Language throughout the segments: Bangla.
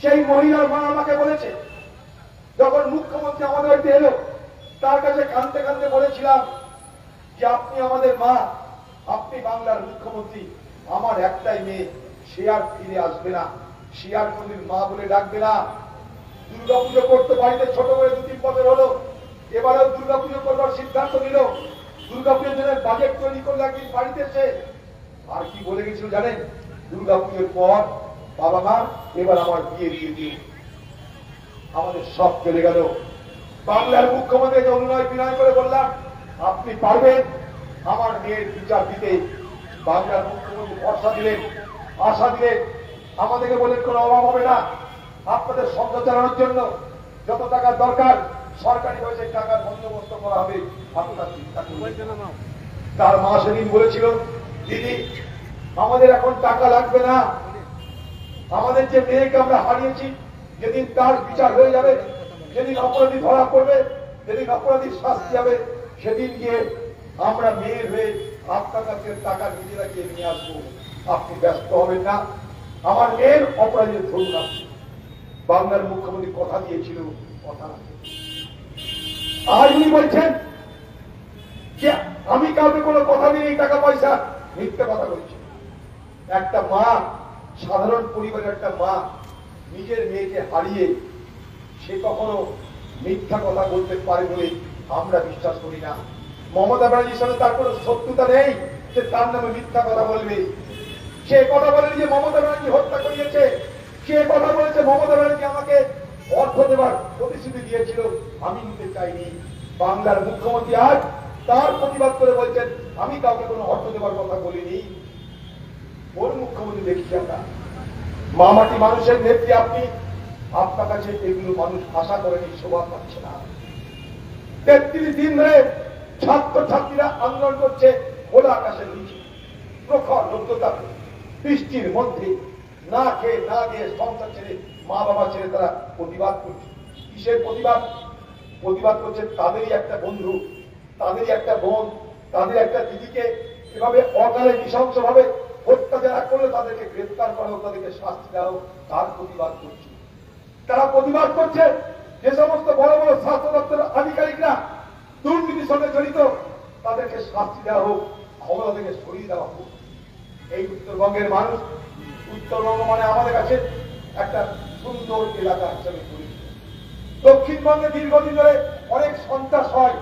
সেই মহিলার মা আমাকে বলেছে, যখন মুখ্যমন্ত্রী আমাদের বাড়িতে এলো, তার কাছে কাঁদতে কাঁদতে বলেছিলাম যে আপনি আমাদের মা, আপনি বাংলার মুখ্যমন্ত্রী, আমার একটাই মেয়ে, সে আর ফিরে আসবে না, সে আর কোনদিন মা বলে ডাকবে না। দুর্গাপুজো করতে বাড়িতে ছোট করে 2-3 বছর হলো, এবারেও দুর্গাপুজো করবার সিদ্ধান্ত নিল। দুর্গাপুজোর জন্য বাজেট তৈরি করলে একদিন বাড়িতে এসে আর কি বলে গেছিল জানেন? দুর্গাপুজোর পর বাবা মা এবার আমার বিয়ে দিয়ে দিও। আমাদের সব চলে গেল। বাংলার মুখ্যমন্ত্রীকে অনুনয় বিনয় করে বললাম, আপনি পারবেন আমার মেয়ের বিচার দিতে। বাংলার মুখ্যমন্ত্রী ভরসা দিলেন, আশা দিলেন, আমাদেরকে বলেন কোনো অভাব হবে না, আপনাদের সংসার চালানোর জন্য যত টাকার দরকার সরকারি হয়েছে টাকার বন্দোবস্ত করা হবে, আপনার চিন্তা করবেন না। তার মা সেদিন বলেছিল, দিদি আমাদের এখন টাকা লাগবে না, আমাদের যে মেয়েকে আমরা হারিয়েছি, যেদিন তার বিচার হয়ে যাবে, যেদিন অপরাধী ধরা পড়বে, যেদিন অপরাধীর শাস্তি হবে, সেদিন গিয়ে আমরা মেয়ের হয়ে আপনার কাছে টাকা নিজেরা গিয়ে নিয়ে আসবো, আপনি ব্যস্ত হবেন না, আমার মেয়ের অপরাধীর ধরুন আপনি। বাংলার মুখ্যমন্ত্রী কথা দিয়েছিল, কথা রাখে। আর উনি বলছেন যে আমি কাউকে কোনো কথা দিই টাকা পয়সা, মিথ্যে কথা বলছি। একটা মা, সাধারণ পরিবারের একটা মা নিজের মেয়েকে হারিয়ে সে কখনো মিথ্যা কথা বলতে পারে বলে আমরা বিশ্বাস করি না। মমতা ব্যানার্জির সাথে তার কোনো শত্রুতা নেই যে তার নামে মিথ্যা কথা বলবে। সে কথা বলেনি যে মমতা ব্যানার্জি হত্যা করিয়েছে, সে কথা বলেছে মমতা ব্যানার্জি আমাকে অর্থ দেবার প্রতিশ্রুতি দিয়েছিল, আমি নিতে চাইনি। বাংলার মুখ্যমন্ত্রী আজ তার প্রতিবাদ করে বলছেন আমি কাউকে কোনো অর্থ দেবার কথা বলিনি। কোন মুখ্যমন্ত্রী দেখছি আমরা? মামাটি মানুষের নেত্রী আপনি, আপনার কাছে এগুলো মানুষ আশা করেনি, শোভা পাচ্ছে না। 33 দিন ধরে ছাত্রছাত্রীরা আন্দোলন করছে খোলা আকাশের নিচে, প্রখর রৌদ্রতাপে, বৃষ্টির মধ্যে, না খেয়ে না দিয়ে সংসার ছেড়ে, মা বাবা ছেড়ে তারা প্রতিবাদ করছে। কিসের প্রতিবাদ? প্রতিবাদ করছে তাদেরই একটা বন্ধু, তাদেরই একটা বোন, তাদের একটা দিদিকে এভাবে অকালে নৃশংস ভাবে হত্যা যারা করলে তাদেরকে গ্রেফতার করা হোক, তাদেরকে শাস্তি দেওয়া হোক, তার প্রতিবাদ করছে। তারা প্রতিবাদ করছে যে সমস্ত বড় বড় স্বাস্থ্য দপ্তরের আধিকারিকরা দুর্নীতির সঙ্গে জড়িত, তাদেরকে শাস্তি দেওয়া হোক, ক্ষমতা থেকে সরিয়ে দেওয়া হোক। এই উত্তরবঙ্গের মানুষ, উত্তরবঙ্গ মানে আমাদের কাছে একটা সুন্দর এলাকা হিসেবে পরিচিত। দক্ষিণবঙ্গে দীর্ঘদিন ধরে অনেক সন্ত্রাস হয়,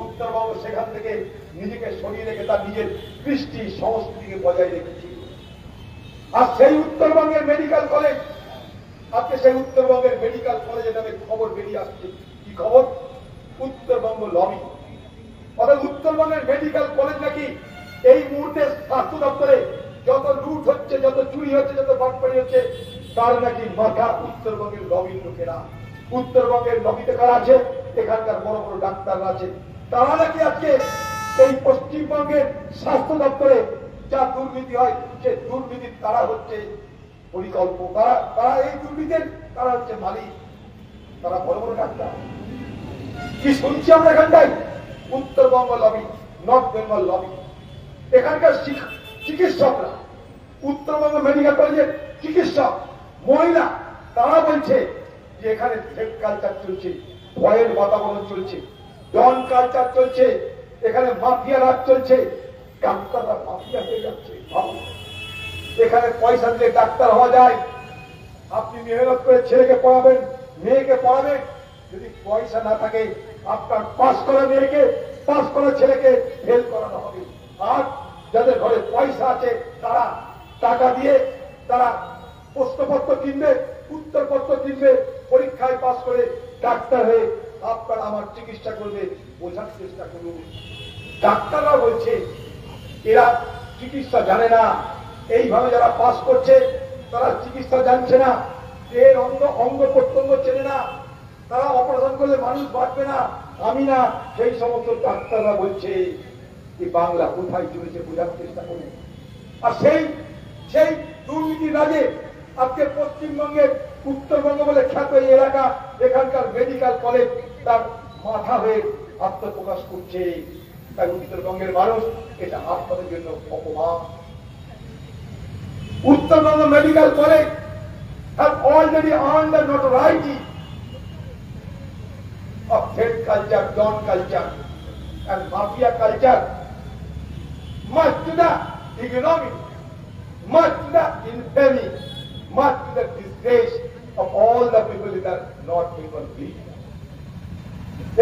উত্তরবঙ্গ সেখান থেকে নিজেকে সরিয়ে রেখে তার নিজের কৃষ্টি সংস্কৃতিকে বজায় রেখেছে। আর সেই উত্তরবঙ্গের মেডিকেল কলেজ, আজকে সেই উত্তরবঙ্গের মেডিকেল কলেজের নামে খবর বেরিয়ে আসছে। কি খবর? উত্তরবঙ্গ লবি। অর্থাৎ উত্তরবঙ্গের মেডিকেল কলেজ নাকি এই মুহূর্তে স্বাস্থ্য দপ্তরে যত লুট হচ্ছে, যত চুরি হচ্ছে, যত বাটপাড়ি হচ্ছে, তার নাকি মাথা উত্তরবঙ্গের লবির লোকেরা। উত্তরবঙ্গের লবিতে কারা আছে? এখানকার বড় বড় ডাক্তাররা আছে, তারা নাকি আজকে এই পশ্চিমবঙ্গের স্বাস্থ্য দপ্তরে যা দুর্নীতি হয়, সে দুর্নীতির তারা হচ্ছে পরিকল্প, তারা এই দুর্নীতির তারা হচ্ছে মালিক, তারা বড় বড় ডাক্তার। কি শুনছি আমরা এখানটাই? Uttarbanga lobby, north Bengal lobby. এখানকার চিকিৎসকরা, উত্তরবঙ্গ মেডিকেল কলেজের চিকিৎসক মহিলা, তারা বলছে যে এখানে থ্রেট কালচার চলছে, ভয়ের বাতাবরণ চলছে, ডন কালচার চলছে, এখানে মাফিয়া রাজ চলছে, ডাক্তাররা মাফিয়া হয়ে যাচ্ছে। এখানে পয়সা দিলে ডাক্তার হওয়া যায়। আপনি মেহনত করে ছেলেকে পড়াবেন, মেয়েকে পড়াবেন, যদি পয়সা না থাকে আপনার পাস করা মেয়েকে, পাস করা ছেলেকে ফেল করানো হবে। আর যাদের ঘরে পয়সা আছে তারা টাকা দিয়ে তারা প্রশ্নপত্র কিনবে, উত্তরপত্র কিনবে, পরীক্ষায় পাস করে ডাক্তার হয়ে আপনার আমার চিকিৎসা করবে। বোঝার চেষ্টা করুন। ডাক্তাররা বলছে এরা চিকিৎসা জানে না, এইভাবে যারা পাস করছে তারা চিকিৎসা জানছে না, এর অঙ্গ প্রত্যঙ্গ চেনে না, তারা অপারেশন করলে মানুষ বাঁচবে না। আমি না, সেই সমস্ত ডাক্তাররা বলছে এই বাংলা কোথায় চলেছে, বোঝার চেষ্টা করুন। আর সেই দুর্নীতি রাজে আজকে পশ্চিমবঙ্গের উত্তরবঙ্গ বলে খ্যাত এই এলাকা, এখানকার মেডিকেল কলেজ তার মাথা হয়ে আত্মপ্রকাশ করছে। তাই উত্তরবঙ্গের মানুষ, এটা আপনাদের জন্য অপমান। Uttarbanga medical college have already earned the notoriety of threat culture, don culture, and mafia culture, much to the ignominy, much to the infamy, much to the disgrace of all the people in the North Bengal region.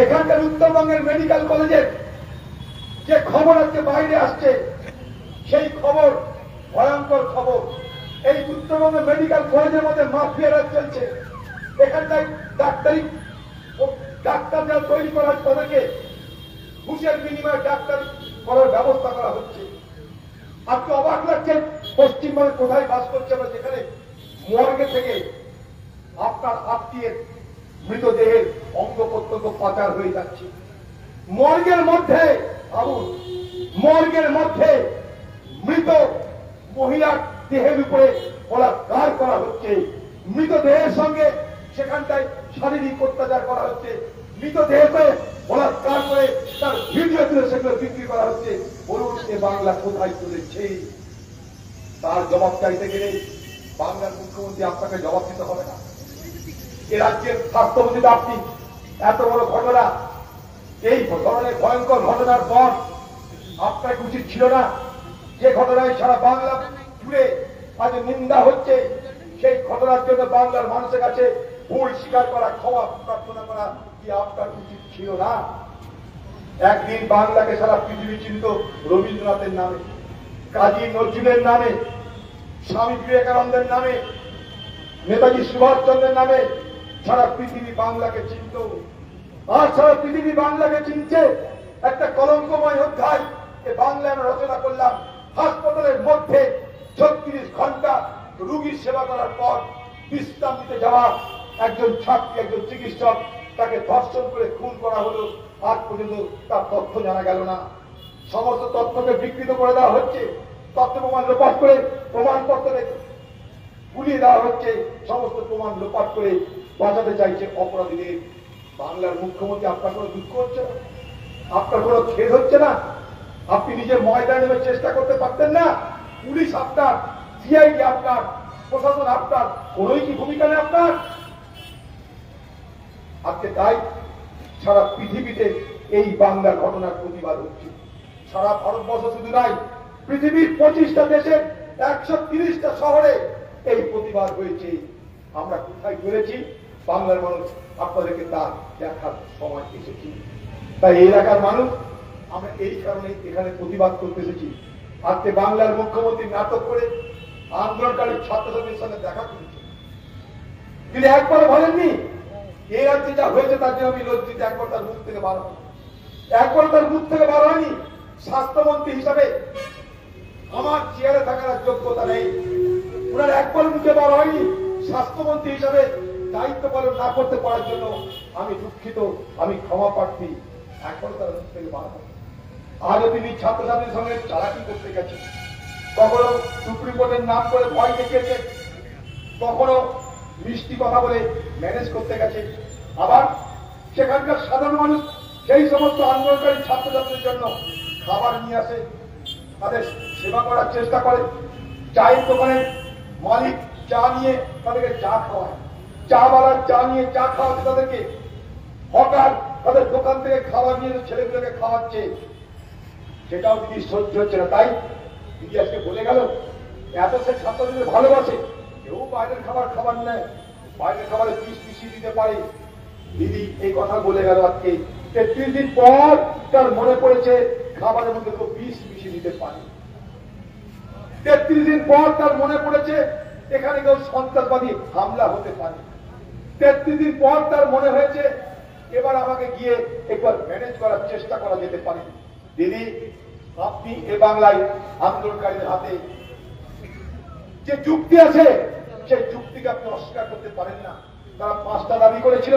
এখানকার উত্তরবঙ্গের মেডিকেল কলেজের যে খবর আজকে বাইরে আসছে, সেই খবর ভয়ঙ্কর খবর। এই উত্তরবঙ্গের মেডিকেল কলেজের মধ্যে মাফিয়ারা চলছে। এখানটায় ডাক্তার যা তৈরি করার তাদেরকে ঘুষের বিনিময়ে ডাক্তার করার ব্যবস্থা করা হচ্ছে। আজকে অবাক লাগছে পশ্চিমবঙ্গে কোথায় বাস করছে আমরা, যেখানে মর্গে থেকে আপনার আত্মীয়ের মৃতদেহের অঙ্গ প্রত্যঙ্গ পাচার হয়ে যাচ্ছে। মর্গের মধ্যে ভাবুন, মর্গের মধ্যে মৃত মহিলার দেহের উপরে বলাৎকার করা হচ্ছে, মৃতদেহের সঙ্গে সেখানটায় শারীরিক অত্যাচার করা হচ্ছে, মৃতদেহকে বলাৎকার করে তার ভিডিও তুলে সেগুলো বিক্রি করা হচ্ছে। বলুন এ বাংলা কোথায় চলেছে? তার জবাব চাইতে গেলে বাংলার মুখ্যমন্ত্রী আপনাকে জবাব দিতে হবে না। এ রাজ্যের স্বাস্থ্যমন্ত্রী আপনি এত বড় ঘটনা, এই ধরনের ভয়ঙ্কর ঘটনার পর আপনার উচিত ছিল না যে ঘটনায় সারা বাংলা জুড়ে আজ নিন্দা হচ্ছে, সেই ঘটনার জন্য বাংলার মানুষের কাছে ভুল স্বীকার করা, ক্ষমা প্রার্থনা করা কি আপনার উচিত ছিল না? একদিন বাংলাকে সারা পৃথিবী চিনত রবীন্দ্রনাথের নামে, কাজী নজরুলের নামে, স্বামী বিবেকানন্দের নামে, নেতাজি সুভাষচন্দ্রের নামে সারা পৃথিবী বাংলাকে চিনত। আর সারা পৃথিবী বাংলাকে চিনছে একটা কলঙ্কময় অধ্যায় এ বাংলা আমরা রচনা করলাম। হাসপাতালের মধ্যে 36 ঘন্টা রোগীর সেবা করার পর বিশ্রাম নিতে যাওয়া একজন ছাত্রী, একজন চিকিৎসক, তাকে ধর্ষণ করে খুন করা হলো। আজ পর্যন্ত তার তথ্য জানা গেল না। সমস্ত তথ্যকে বিকৃত করে দেওয়া হচ্ছে, তথ্য প্রমাণ লোপাট করে প্রমাণপত্রে গুলিয়ে দেওয়া হচ্ছে, সমস্ত প্রমাণ লোপাট করে বাঁচাতে চাইছে অপরাধীদের। বাংলার মুখ্যমন্ত্রী আপনার কোনো দুঃখ হচ্ছে না? আপনার কোনো খেদ হচ্ছে না? আপনি নিজের ময়দানে নেমে চেষ্টা করতে পারতেন না? পুলিশ আপনার, সিআইডি আপনার, প্রশাসন আপনার, কোনোই কি ভূমিকা নেই আপনার? আজকে তাই সারা পৃথিবীতে এই বাংলার ঘটনার প্রতিবাদ হচ্ছে। সারা ভারতবর্ষ শুধু নয়, পৃথিবীর 25টা দেশের 130টা শহরে এই প্রতিবাদ হয়েছে। আমরা কোথায় চলেছি বাংলার মানুষ আপনাদেরকে তা দেখার সময় এসেছি। তাই এই এলাকার মানুষ আমরা এই কারণে এখানে প্রতিবাদ করতে এসেছি। আজকে বাংলার মুখ্যমন্ত্রী নাটক করে আন্দোলনকারী ছাত্রছাত্রীর সঙ্গে দেখা করেছে, তিনি একবার বলেননি এই রাজ্যে যা হয়েছে তার জন্য আমি লজ্জিত। একবার তার মুখ থেকে বার হয়নি, একবার তার মুখ থেকে বার হয়নি স্বাস্থ্যমন্ত্রী হিসাবে আমার চেয়ারে থাকার যোগ্যতা নেই। ওনার একবার মুখে বার হয়নি স্বাস্থ্যমন্ত্রী হিসাবে দায়িত্ব পালন না করতে পারার জন্য আমি দুঃখিত, আমি ক্ষমা প্রার্থী। একবার তার মুখ থেকে বার হয়। আজও তিনি ছাত্রছাত্রীর সঙ্গে চালাকি করতে গেছেন, কখনো সুপ্রিম কোর্টের নাম করে ভয় দেখিয়েছে, কখনো মিষ্টি কথা বলে ম্যানেজ করতে গেছে। আবার সেখানকার সাধারণ মানুষ সেই সমস্ত আন্দোলনকারী ছাত্রছাত্রীর জন্য খাবার নিয়ে আসে, তাদের সেবা করার চেষ্টা করে। চায়ের দোকানের মালিক চা নিয়ে তাদেরকে চা খাওয়ায়, চা বালার চা নিয়ে চা খাওয়াচ্ছে তাদেরকে, হকার তাদের দোকান থেকে খাবার নিয়ে ছেলেগুলোকে খাওয়াচ্ছে। সেটাও দিদি সহ্য হচ্ছে না। তাই দিদি আজকে বলে গেল এত সে ছাত্রদের ভালোবাসে, কেউ বাইরের খাবার নেয়, বাইরের খাবারে বিষ মিশিয়ে দিতে পারে। দিদি এই কথা বলে গেল আজকে 33 দিন পর তার মনে পড়েছে খাবারের মধ্যে কেউ বিষ মিশিয়ে দিতে পারে। 33 দিন পর তার মনে পড়েছে এখানে কেউ সন্ত্রাসবাদী হামলা হতে পারে। 33 দিন পর তার মনে হয়েছে এবার আমাকে গিয়ে একবার ম্যানেজ করার চেষ্টা করা যেতে পারে। দিদি আপনি এ বাংলায় আন্দোলনকারীদের হাতে যে যুক্তি আছে সেই যুক্তিকে আপনি অস্বীকার করতে পারেন না। তারা 5টা দাবি করেছিল,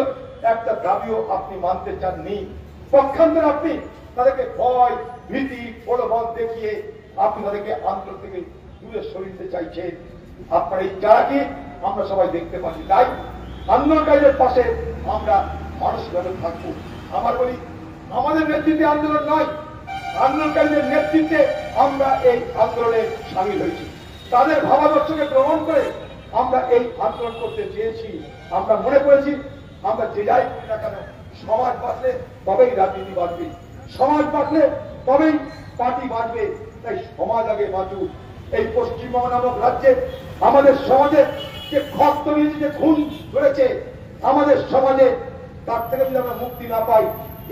একটা দাবিও আপনি মানতে চাননি। পক্ষান্তরে আপনি তাদেরকে ভয়, ভীতি, প্রলোভন দেখিয়ে আপনি তাদেরকে আন্দোলন থেকে দূরে সরিয়ে চাইছেন। আপনার এই চালাকি আমরা সবাই দেখতে পাচ্ছি। তাই আন্দোলনকারীদের পাশে আমরা মানসিকভাবে থাকবো। আমার বলি আমাদের নেতৃত্বে আন্দোলন নয়, আন্দোলনকারীদের নেতৃত্বে আমরা এই আন্দোলনে সামিল হয়েছি। তাদের ভাবাদর্শকে গ্রহণ করে আমরা এই আন্দোলন করতে চেয়েছি। আমরা মনে করেছি আমরা যে যাই করি না কেন, সমাজ বাঁচলে তবেই রাজনীতি বাঁচবে, সমাজ বাঁচলে তবেই পার্টি বাঁচবে। তাই সমাজ আগে বাঁচুক। এই পশ্চিমবঙ্গ নামক রাজ্যে আমাদের সমাজে যে ক্ষত নিয়েছে, যে খুন ধরেছে আমাদের সমাজে, তার থেকে যদি আমরা মুক্তি না পাই,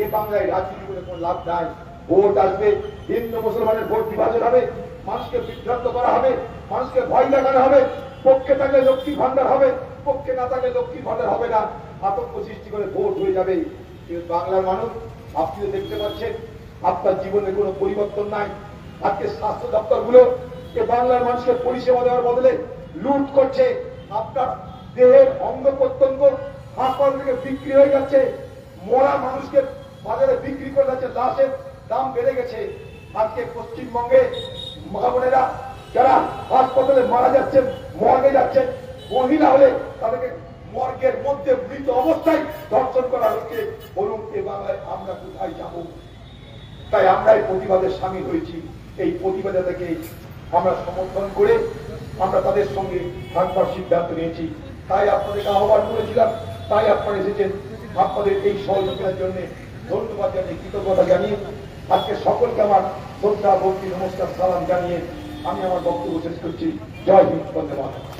এ বাংলায় রাজনীতি করে কোনো লাভ নাই। ভোট আসবে, হিন্দু মুসলমানের ভোট বিভাজন হবে, মানুষকে বিভ্রান্ত করা হবে, মানুষকে ভয় দেখানো হবে, পক্ষে থাকলে লক্ষ্মী ভান্ডার হবে, পক্ষে না থাকলে লক্ষ্মী ভান্ডার হবে না, আতঙ্ক সৃষ্টি করে ভোট হয়ে যাবে। কিন্তু বাংলার মানুষ, আপনি তো দেখতে পাচ্ছেন আপনার জীবনে কোনো পরিবর্তন নাই। আজকে স্বাস্থ্য দপ্তরগুলো এ বাংলার মানুষকে পরিষেবা দেওয়ার বদলে লুট করছে। আপনার দেহের অঙ্গ প্রত্যঙ্গ হাসপাতাল থেকে বিক্রি হয়ে যাচ্ছে, মরা মানুষকে বাজারে বিক্রি করে যাচ্ছে, লাশের দাম বেড়ে গেছে। আজকে পশ্চিমবঙ্গে মা বোনেরা যারা হাসপাতালে মারা যাচ্ছেন, মর্গে যাচ্ছেন, মহিলা হলে তাদেরকে মর্গের মধ্যে মৃত অবস্থায় ধর্ষণ করা হচ্ছে। বলুন এ বাংলায় আমরা কোথায় যাব? তাই আমরা এই প্রতিবাদে সামিল হয়েছি। এই প্রতিবাদে থেকে আমরা সমর্থন করে আমরা তাদের সঙ্গে থাকবার সিদ্ধান্ত নিয়েছি। তাই আপনাদেরকে আহ্বান করেছিলাম, তাই আপনারা এসেছেন। আপনাদের এই সহযোগিতার জন্য ধন্যবাদ জানিয়ে, কৃতজ্ঞতা জানিয়ে আজকে সকলকে আমার শ্রদ্ধা, ভক্তি, নমস্কার, সালাম জানিয়ে আমি আমার বক্তব্য শেষ করছি। জয় হিন্দ, বন্দে মাতরম।